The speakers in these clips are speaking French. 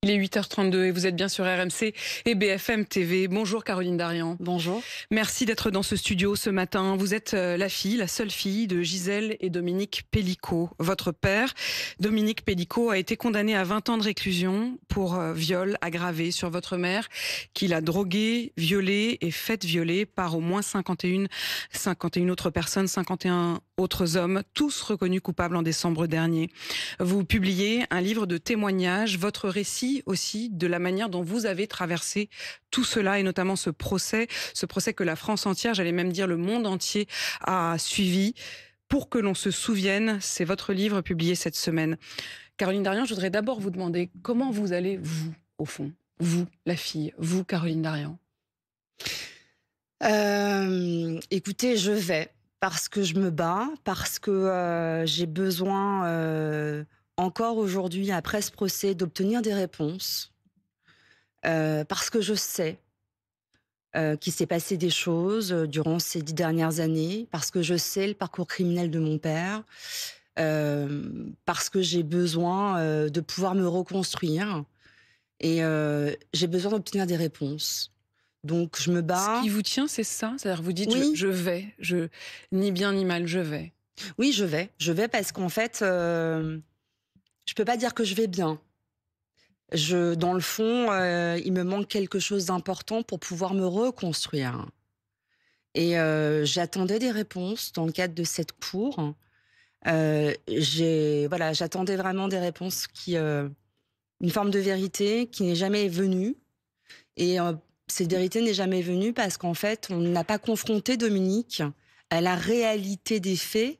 Il est 8h32 et vous êtes bien sur RMC et BFM TV. Bonjour Caroline Darian. Bonjour. Merci d'être dans ce studio ce matin. Vous êtes la seule fille de Gisèle et Dominique Pellicot. Votre père, Dominique Pellicot, a été condamné à 20 ans de réclusion pour viol aggravé sur votre mère, qu'il a drogué, violé et fait violer par au moins 51 autres personnes, 51 autres hommes, tous reconnus coupables en décembre dernier. Vous publiez un livre de témoignages, votre récit aussi de la manière dont vous avez traversé tout cela et notamment ce procès que la France entière, j'allais même dire le monde entier, a suivi. Pour que l'on se souvienne, c'est votre livre publié cette semaine. Caroline Darian, je voudrais d'abord vous demander comment vous allez, vous, au fond, vous, la fille, vous, Caroline Darian. Écoutez, je vais parce que je me bats, parce que j'ai besoin encore aujourd'hui, après ce procès, d'obtenir des réponses, parce que je sais qu'il s'est passé des choses durant ces 10 dernières années, parce que je sais le parcours criminel de mon père, parce que j'ai besoin de pouvoir me reconstruire et j'ai besoin d'obtenir des réponses. Donc je me bats. Ce qui vous tient, c'est ça? C'est-à-dire vous dites Oui. je vais, ni bien ni mal, je vais. Oui, je vais parce qu'en fait, je peux pas dire que je vais bien. Dans le fond, il me manque quelque chose d'important pour pouvoir me reconstruire. Et j'attendais des réponses dans le cadre de cette cour. J'attendais vraiment des réponses une forme de vérité qui n'est jamais venue. Et cette vérité n'est jamais venue parce qu'en fait, on n'a pas confronté Dominique à la réalité des faits.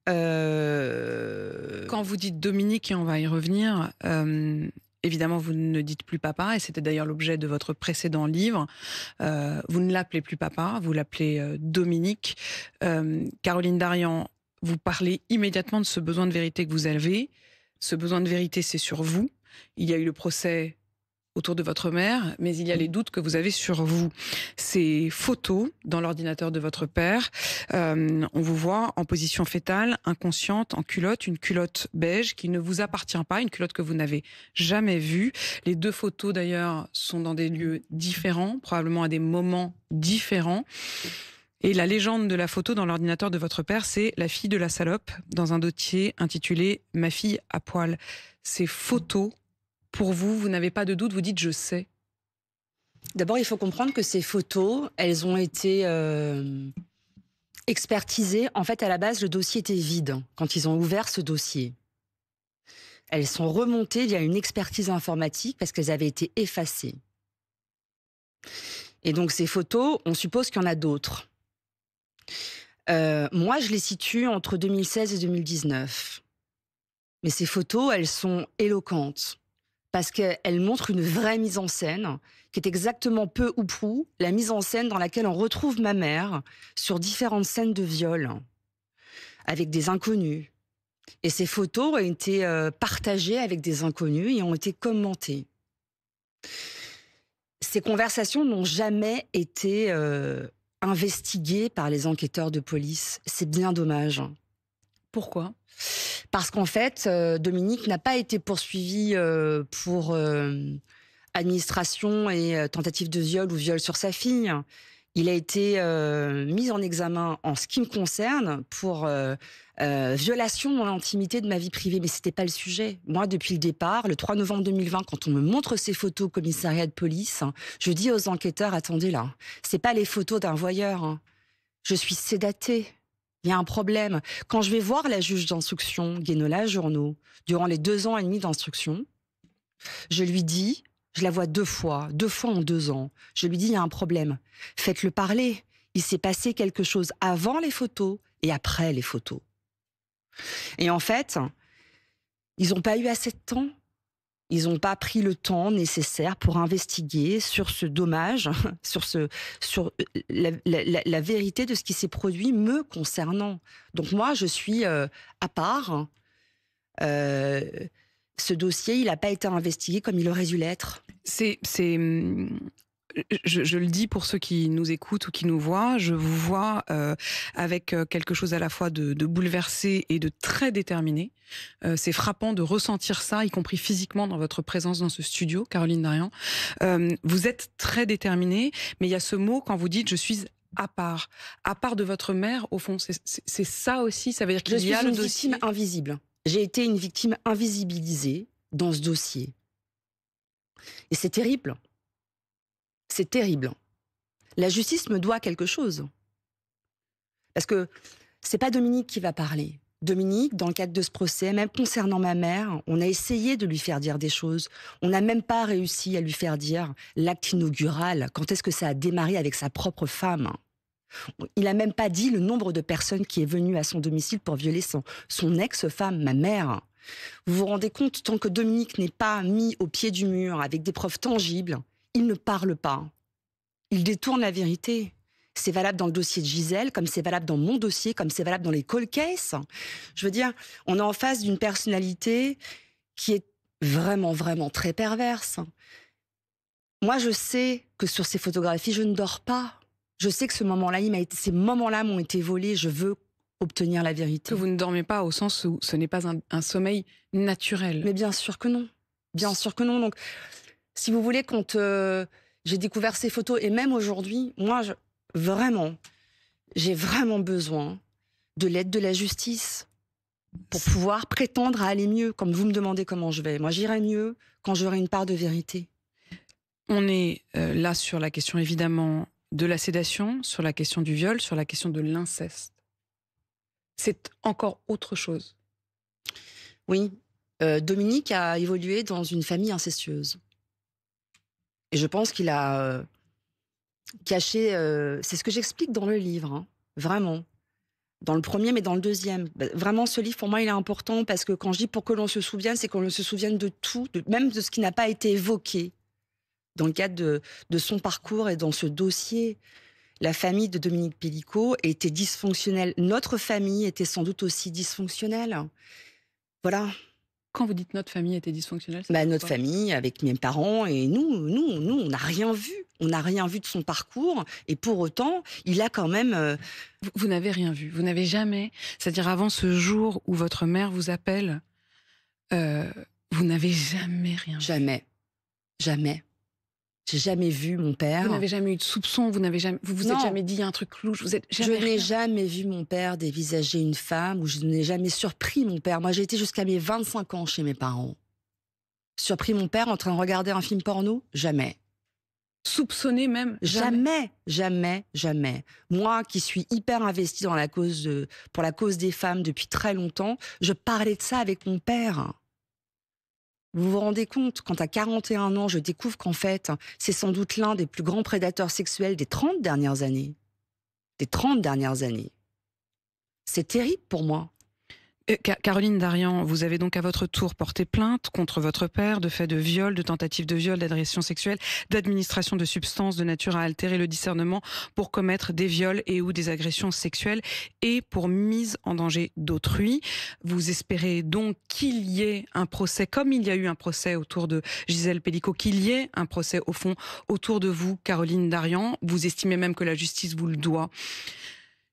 Quand vous dites Dominique, et on va y revenir, évidemment, vous ne dites plus papa, et c'était d'ailleurs l'objet de votre précédent livre. Vous ne l'appelez plus papa, vous l'appelez Dominique. Caroline Darian, vous parlez immédiatement de ce besoin de vérité que vous avez. Ce besoin de vérité, c'est sur vous. Il y a eu le procès autour de votre mère, mais il y a les doutes que vous avez sur vous. Ces photos dans l'ordinateur de votre père, on vous voit en position fétale, inconsciente, en culotte, une culotte beige qui ne vous appartient pas, une culotte que vous n'avez jamais vue. Les deux photos d'ailleurs sont dans des lieux différents, probablement à des moments différents. Et la légende de la photo dans l'ordinateur de votre père, c'est la fille de la salope dans un dossier intitulé « Ma fille à poil ». Ces photos, pour vous, vous n'avez pas de doute, vous dites « je sais ». D'abord, il faut comprendre que ces photos, elles ont été expertisées. En fait, à la base, le dossier était vide quand ils ont ouvert ce dossier. Elles sont remontées via une expertise informatique parce qu'elles avaient été effacées. Et donc, ces photos, on suppose qu'il y en a d'autres. Moi, je les situe entre 2016 et 2019. Mais ces photos, elles sont éloquentes parce qu'elles montrent une vraie mise en scène qui est exactement peu ou prou la mise en scène dans laquelle on retrouve ma mère sur différentes scènes de viol avec des inconnus. Et ces photos ont été partagées avec des inconnus et ont été commentées. Ces conversations n'ont jamais été investiguées par les enquêteurs de police. C'est bien dommage. Pourquoi ? Parce qu'en fait, Dominique n'a pas été poursuivi pour administration et tentative de viol ou viol sur sa fille. Il a été mis en examen en ce qui me concerne pour violation de l'intimité de ma vie privée. Mais c'était pas le sujet. Moi, depuis le départ, le 3 novembre 2020, quand on me montre ces photos au commissariat de police, je dis aux enquêteurs, attendez là, c'est pas les photos d'un voyeur. Je suis sédatée. Il y a un problème. Quand je vais voir la juge d'instruction, Guénola Journeau, durant les 2 ans et demi d'instruction, je lui dis, je la vois 2 fois en 2 ans, je lui dis, il y a un problème. Faites-le parler. Il s'est passé quelque chose avant les photos et après les photos. Et en fait, ils n'ont pas eu assez de temps. Ils n'ont pas pris le temps nécessaire pour investiguer sur ce dommage, sur la vérité de ce qui s'est produit me concernant. Donc moi, je suis à part. Ce dossier, il n'a pas été investigué comme il aurait dû l'être. je le dis pour ceux qui nous écoutent ou qui nous voient, je vous vois avec quelque chose à la fois de bouleversé et de très déterminé. C'est frappant de ressentir ça, y compris physiquement dans votre présence dans ce studio, Caroline Darian. Vous êtes très déterminée, mais il y a ce mot quand vous dites « je suis à part de votre mère », au fond, c'est ça aussi, ça veut dire qu'il y a le dossier. Je suis une victime invisible. J'ai été une victime invisibilisée dans ce dossier. Et c'est terrible. C'est terrible. La justice me doit quelque chose. Parce que c'est pas Dominique qui va parler. Dominique, dans le cadre de ce procès, même concernant ma mère, on a essayé de lui faire dire des choses. On n'a même pas réussi à lui faire dire l'acte inaugural. Quand est-ce que ça a démarré avec sa propre femme? Il n'a même pas dit le nombre de personnes qui est venues à son domicile pour violer son ex-femme, ma mère. Vous vous rendez compte, tant que Dominique n'est pas mis au pied du mur avec des preuves tangibles, il ne parle pas. Il détourne la vérité. C'est valable dans le dossier de Gisèle, comme c'est valable dans mon dossier, comme c'est valable dans les cold cases. Je veux dire, on est en face d'une personnalité qui est vraiment, vraiment très perverse. Moi, je sais que sur ces photographies, je ne dors pas. Je sais que ces moments-là m'ont été volés. Je veux obtenir la vérité. Que vous ne dormez pas au sens où ce n'est pas un sommeil naturel. Mais bien sûr que non. Bien sûr que non. Donc, si vous voulez, quand j'ai découvert ces photos, et même aujourd'hui, moi, j'ai vraiment besoin de l'aide de la justice pour pouvoir prétendre à aller mieux, comme vous me demandez comment je vais. Moi, j'irai mieux quand j'aurai une part de vérité. On est là sur la question, évidemment, de la sédation, sur la question du viol, sur la question de l'inceste. C'est encore autre chose. Oui. Dominique a évolué dans une famille incestueuse. Et je pense qu'il a caché... c'est ce que j'explique dans le livre, hein, vraiment. Dans le premier, mais dans le deuxième. Vraiment, ce livre, pour moi, il est important parce que quand je dis pour que l'on se souvienne, c'est qu'on se souvienne de tout, même de ce qui n'a pas été évoqué dans le cadre de son parcours et dans ce dossier. La famille de Dominique Pellicot était dysfonctionnelle. Notre famille était sans doute aussi dysfonctionnelle. Voilà. Quand vous dites notre famille était dysfonctionnelle, notre famille, avec mes parents, et nous, on n'a rien vu. On n'a rien vu de son parcours. Et pour autant, il a quand même... Vous n'avez rien vu. Vous n'avez jamais... C'est-à-dire avant ce jour où votre mère vous appelle, vous n'avez jamais rien vu. Jamais. Jamais. J'ai jamais vu mon père. Vous n'avez jamais eu de soupçon, vous n'avez jamais, vous êtes jamais dit un truc louche, vous êtes jamais. Je n'ai jamais vu mon père dévisager une femme, ou je n'ai jamais surpris mon père. Moi, j'ai été jusqu'à mes 25 ans chez mes parents. Surpris mon père en train de regarder un film porno? Jamais. Soupçonné même? Jamais, jamais, jamais. Moi, qui suis hyper investie dans pour la cause des femmes depuis très longtemps, je parlais de ça avec mon père. Vous vous rendez compte, quand à 41 ans, je découvre qu'en fait, c'est sans doute l'un des plus grands prédateurs sexuels des 30 dernières années. Des 30 dernières années. C'est terrible pour moi. Caroline Darian, vous avez donc à votre tour porté plainte contre votre père de fait de viol, de tentative de viol, d'agression sexuelle, d'administration de substances de nature à altérer le discernement pour commettre des viols et ou des agressions sexuelles et pour mise en danger d'autrui. Vous espérez donc qu'il y ait un procès, comme il y a eu un procès autour de Gisèle Pellicot, qu'il y ait un procès au fond autour de vous, Caroline Darian. Vous estimez même que la justice vous le doit.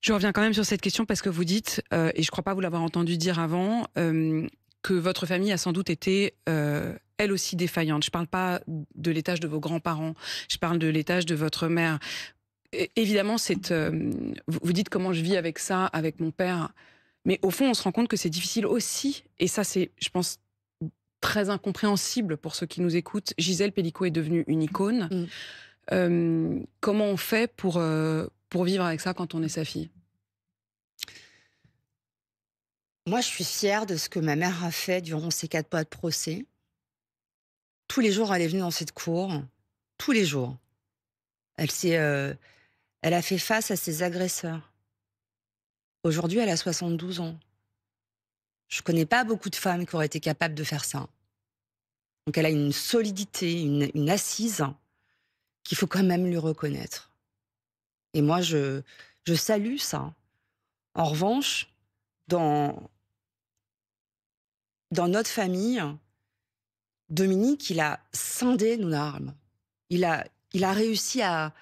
Je reviens quand même sur cette question parce que vous dites, et je ne crois pas vous l'avoir entendu dire avant, que votre famille a sans doute été, elle aussi, défaillante. Je ne parle pas de l'étage de vos grands-parents, je parle de l'étage de votre mère. Évidemment, vous dites comment je vis avec ça, avec mon père, mais au fond, on se rend compte que c'est difficile aussi, et ça c'est, je pense, très incompréhensible pour ceux qui nous écoutent. Gisèle Pellicot est devenue une icône. Comment on fait pour vivre avec ça quand on est sa fille? Moi, je suis fière de ce que ma mère a fait durant ces 4 mois de procès. Tous les jours, elle est venue dans cette cour. Tous les jours. Elle a fait face à ses agresseurs. Aujourd'hui, elle a 72 ans. Je connais pas beaucoup de femmes qui auraient été capables de faire ça. Donc elle a une solidité, une assise qu'il faut quand même lui reconnaître. Et moi, je salue ça. En revanche, dans notre famille, Dominique, il a scindé nos larmes. Il a il a réussi à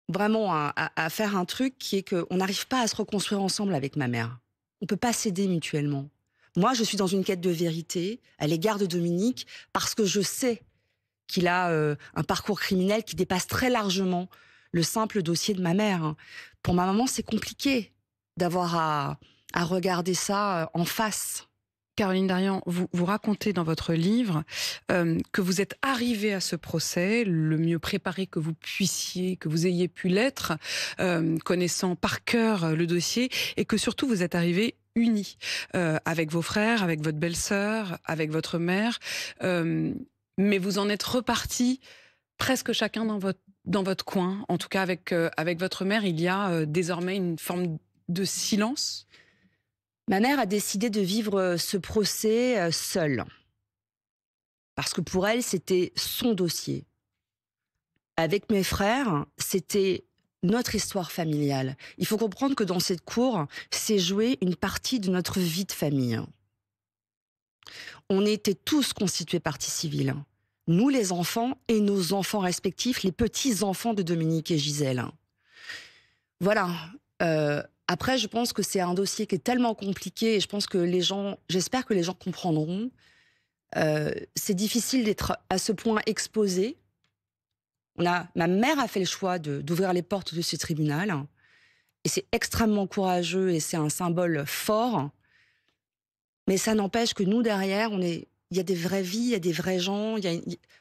vraiment à faire un truc qui est qu'on n'arrive pas à se reconstruire ensemble avec ma mère. On peut pas s'aider mutuellement. Moi, je suis dans une quête de vérité à l'égard de Dominique parce que je sais qu'il a un parcours criminel qui dépasse très largement le simple dossier de ma mère, hein. Pour ma maman, c'est compliqué d'avoir à regarder ça en face. Caroline Darian, vous racontez dans votre livre que vous êtes arrivée à ce procès le mieux préparé que vous puissiez, que vous ayez pu l'être, connaissant par cœur le dossier, et que surtout vous êtes arrivée unis, avec vos frères, avec votre belle-sœur, avec votre mère, mais vous en êtes repartis presque chacun dans votre coin. En tout cas, avec votre mère, il y a désormais une forme de silence. Ma mère a décidé de vivre ce procès seule. Parce que pour elle, c'était son dossier. Avec mes frères, c'était notre histoire familiale. Il faut comprendre que dans cette cour, c'est joué une partie de notre vie de famille. On était tous constitués partie civile. Nous, les enfants, et nos enfants respectifs, les petits-enfants de Dominique et Gisèle. Voilà. Après, je pense que c'est un dossier qui est tellement compliqué et je pense que j'espère que les gens comprendront. C'est difficile d'être à ce point exposé. Ma mère a fait le choix d'ouvrir les portes de ce tribunal et c'est extrêmement courageux et c'est un symbole fort. Mais ça n'empêche que nous, derrière, il y a des vraies vies, il y a des vrais gens. Il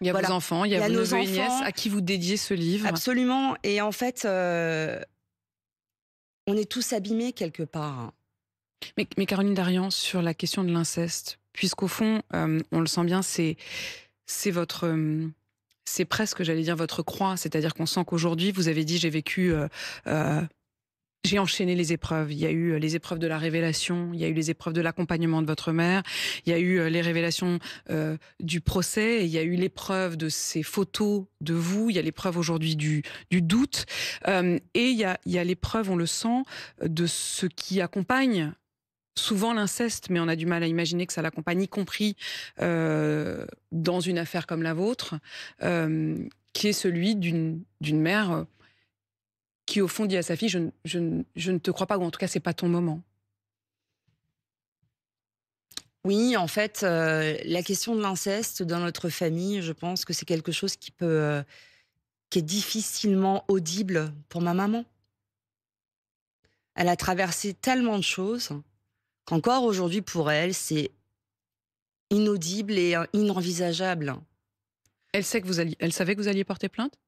y a voilà. vos enfants, il y a vos nos neveux et nièces enfants. à qui vous dédiez ce livre. Absolument. Et en fait, on est tous abîmés quelque part. Mais Caroline Darian, sur la question de l'inceste, puisqu'au fond, on le sent bien, c'est votre... c'est presque, j'allais dire, votre croix. C'est-à-dire qu'on sent qu'aujourd'hui, vous avez dit, j'ai vécu... j'ai enchaîné les épreuves. Il y a eu les épreuves de la révélation, il y a eu les épreuves de l'accompagnement de votre mère, il y a eu les révélations du procès, et il y a eu l'épreuve de ces photos de vous, il y a l'épreuve aujourd'hui du doute, et il y a l'épreuve, on le sent, de ce qui accompagne souvent l'inceste, mais on a du mal à imaginer que ça l'accompagne, y compris dans une affaire comme la vôtre, qui est celui d'une mère qui, au fond, dit à sa fille, je ne te crois pas, ou en tout cas, c'est pas ton moment. Oui, en fait, la question de l'inceste dans notre famille, je pense que c'est quelque chose qui est difficilement audible pour ma maman. Elle a traversé tellement de choses qu'encore aujourd'hui, pour elle, c'est inaudible et inenvisageable. Elle savait que vous alliez porter plainte?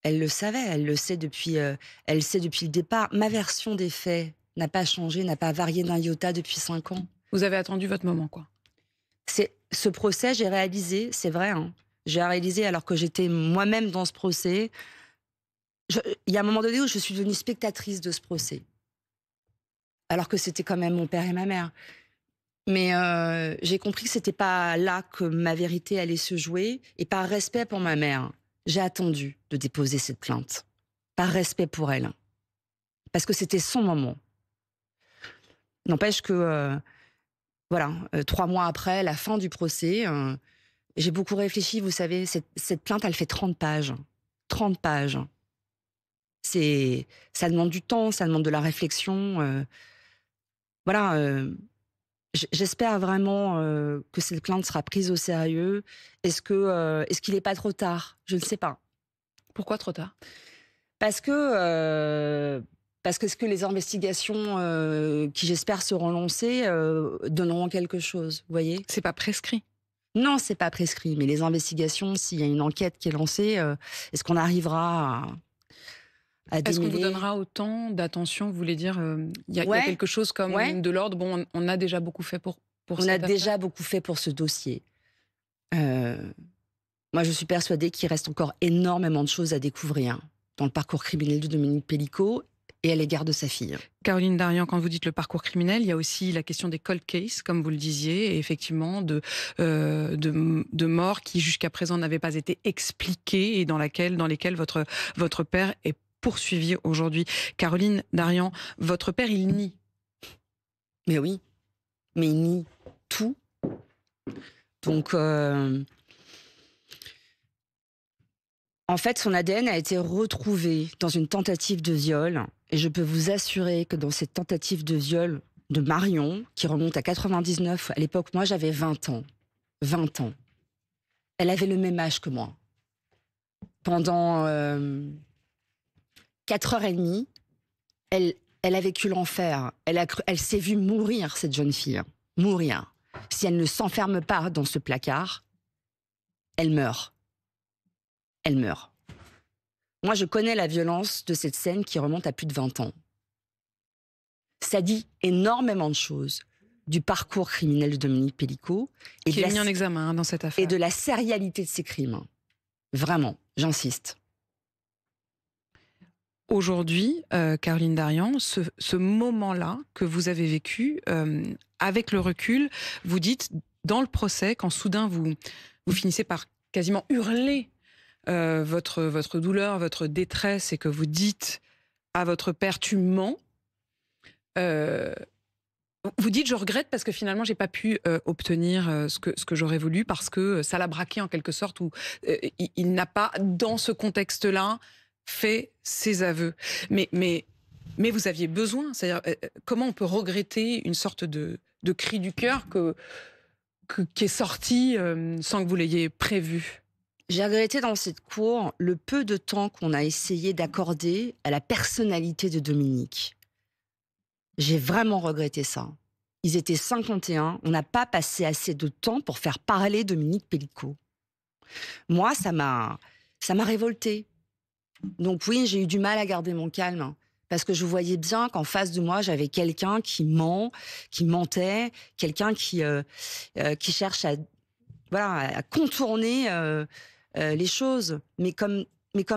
Elle le savait, elle le sait elle sait depuis le départ. Ma version des faits n'a pas changé, n'a pas varié d'un iota depuis 5 ans. Vous avez attendu votre moment, quoi. Ce procès, j'ai réalisé, c'est vrai, hein, j'ai réalisé alors que j'étais moi-même dans ce procès. Il y a un moment donné où je suis devenue spectatrice de ce procès. Alors que c'était quand même mon père et ma mère. Mais j'ai compris que c'était pas là que ma vérité allait se jouer. Et par respect pour ma mère, j'ai attendu de déposer cette plainte. Par respect pour elle. Parce que c'était son moment. N'empêche que, 3 mois après la fin du procès, j'ai beaucoup réfléchi. Vous savez, cette plainte, elle fait 30 pages. 30 pages. Ça demande du temps, ça demande de la réflexion. J'espère vraiment que cette plainte sera prise au sérieux. Est-ce qu'il n'est pas trop tard? Je ne sais pas. Pourquoi trop tard? Parce que est-ce que les investigations qui, j'espère, seront lancées donneront quelque chose, vous voyez? C'est pas prescrit. Non, c'est pas prescrit. Mais les investigations, s'il y a une enquête qui est lancée, est-ce qu'on arrivera à Est-ce qu'on vous démêler? donnera autant d'attention? Vous voulez dire, il y a Ouais, quelque chose comme ouais. de l'ordre, bon, on a déjà beaucoup fait pour On cette a affaire? déjà beaucoup fait pour ce dossier. Moi, je suis persuadée qu'il reste encore énormément de choses à découvrir dans le parcours criminel de Dominique Pellicot et à l'égard de sa fille. Caroline Darian, quand vous dites le parcours criminel, il y a aussi la question des cold cases, comme vous le disiez, et effectivement de morts qui jusqu'à présent n'avaient pas été expliquées et dans lesquelles votre père est poursuivi aujourd'hui. Caroline Darian, votre père, il nie. Mais oui, mais il nie tout. Donc, En fait, son ADN a été retrouvé dans une tentative de viol. Et je peux vous assurer que dans cette tentative de viol de Marion, qui remonte à 99, à l'époque, moi j'avais 20 ans. 20 ans. Elle avait le même âge que moi. Pendant 4h30, elle a vécu l'enfer. Elle s'est vue mourir, cette jeune fille. Mourir. Si elle ne s'enferme pas dans ce placard, elle meurt. Elle meurt. Moi, je connais la violence de cette scène qui remonte à plus de 20 ans. Ça dit énormément de choses du parcours criminel de Dominique Pellicot. Et qui est mis en examen dans cette affaire. Et de la sérialité de ses crimes. Vraiment, j'insiste. Aujourd'hui, Caroline Darian, ce moment-là que vous avez vécu, avec le recul, vous dites, dans le procès, quand soudain vous finissez par quasiment hurler votre douleur, votre détresse, et que vous dites à votre père, tu mens, vous dites, je regrette parce que finalement, j'ai pas pu obtenir ce que j'aurais voulu, parce que ça l'a braqué en quelque sorte, ou il n'a pas, dans ce contexte-là, fait ses aveux. Mais vous aviez besoin. C'est-à-dire, comment on peut regretter une sorte de cri du cœur qui est sorti sans que vous l'ayez prévu? J'ai regretté dans cette cour le peu de temps qu'on a essayé d'accorder à la personnalité de Dominique. J'ai vraiment regretté ça. Ils étaient 51, on n'a pas passé assez de temps pour faire parler Dominique Pellicot. Moi, ça m'a révoltée. Donc oui, j'ai eu du mal à garder mon calme, parce que je voyais bien qu'en face de moi, j'avais quelqu'un qui mentait, quelqu'un qui cherche à contourner les choses. Mais comme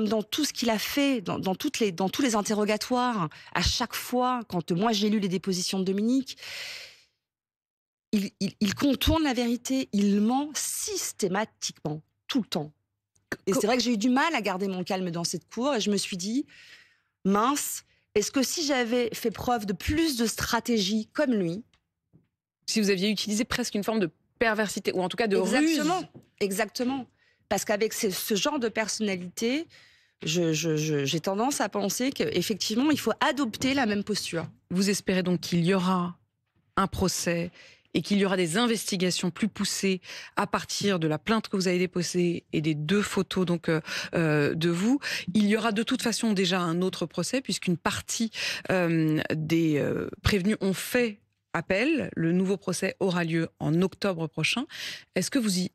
dans tout ce qu'il a fait, dans tous les interrogatoires, à chaque fois, quand moi j'ai lu les dépositions de Dominique, il contourne la vérité, il ment systématiquement, tout le temps. Et c'est vrai que j'ai eu du mal à garder mon calme dans cette cour, et je me suis dit, mince, est-ce que si j'avais fait preuve de plus de stratégie comme lui... Si vous aviez utilisé presque une forme de perversité, ou en tout cas de ruse. Exactement. Parce qu'avec ce genre de personnalité, j'ai tendance à penser qu'effectivement, il faut adopter la même posture. Vous espérez donc qu'il y aura un procès et qu'il y aura des investigations plus poussées à partir de la plainte que vous avez déposée et des 2 photos donc de vous. Il y aura de toute façon déjà un autre procès, puisqu'une partie des prévenus ont fait appel. Le nouveau procès aura lieu en octobre prochain. Est-ce que vous y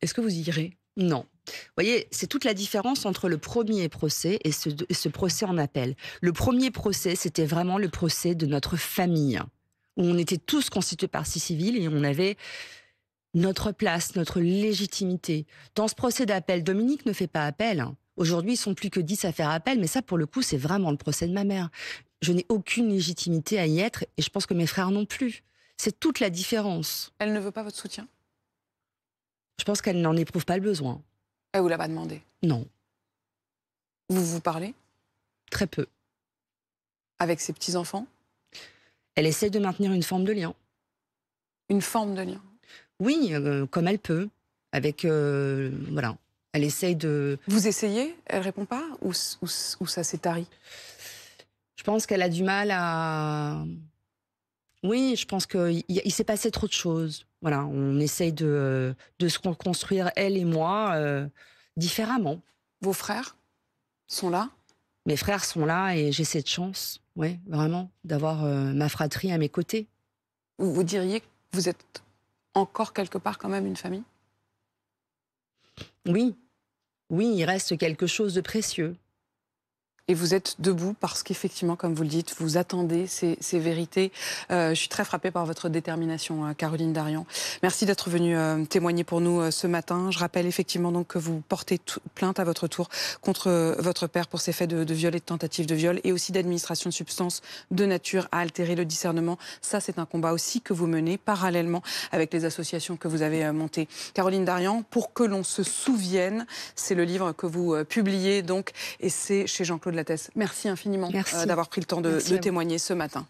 irez? Non. Vous voyez, c'est toute la différence entre le premier procès et ce procès en appel. Le premier procès, c'était vraiment le procès de notre famille, où on était tous constitués partie civile et on avait notre place, notre légitimité. Dans ce procès d'appel, Dominique ne fait pas appel. Aujourd'hui, ils sont plus que 10 à faire appel, mais ça, pour le coup, c'est vraiment le procès de ma mère. Je n'ai aucune légitimité à y être, et je pense que mes frères non plus. C'est toute la différence. Elle ne veut pas votre soutien? Je pense qu'elle n'en éprouve pas le besoin. Elle vous l'a pas demandé? Non. Vous vous parlez? Très peu. Avec ses petits-enfants? Elle essaie de maintenir une forme de lien. Une forme de lien? Oui, comme elle peut. Avec, voilà. Elle essaye de... Vous essayez? Elle répond pas? Ou ça s'est tari? Je pense qu'elle a du mal à... Oui, je pense qu'il s'est passé trop de choses. Voilà, on essaye de se reconstruire, elle et moi, différemment. Vos frères sont là? Mes frères sont là et j'ai cette chance, ouais, vraiment, d'avoir ma fratrie à mes côtés. Vous diriez que vous êtes encore quelque part quand même une famille? Oui, oui, il reste quelque chose de précieux. Et vous êtes debout parce qu'effectivement, comme vous le dites, vous attendez ces vérités. Je suis très frappée par votre détermination, Caroline Darian. Merci d'être venue témoigner pour nous ce matin. Je rappelle effectivement donc que vous portez plainte à votre tour contre votre père pour ces faits de viol et de tentative de viol, et aussi d'administration de substances de nature à altérer le discernement. Ça, c'est un combat aussi que vous menez parallèlement avec les associations que vous avez montées. Caroline Darian, Pour que l'on se souvienne, c'est le livre que vous publiez donc, et c'est chez Jean-Claude Lattès. Merci infiniment d'avoir pris le temps de témoigner ce matin.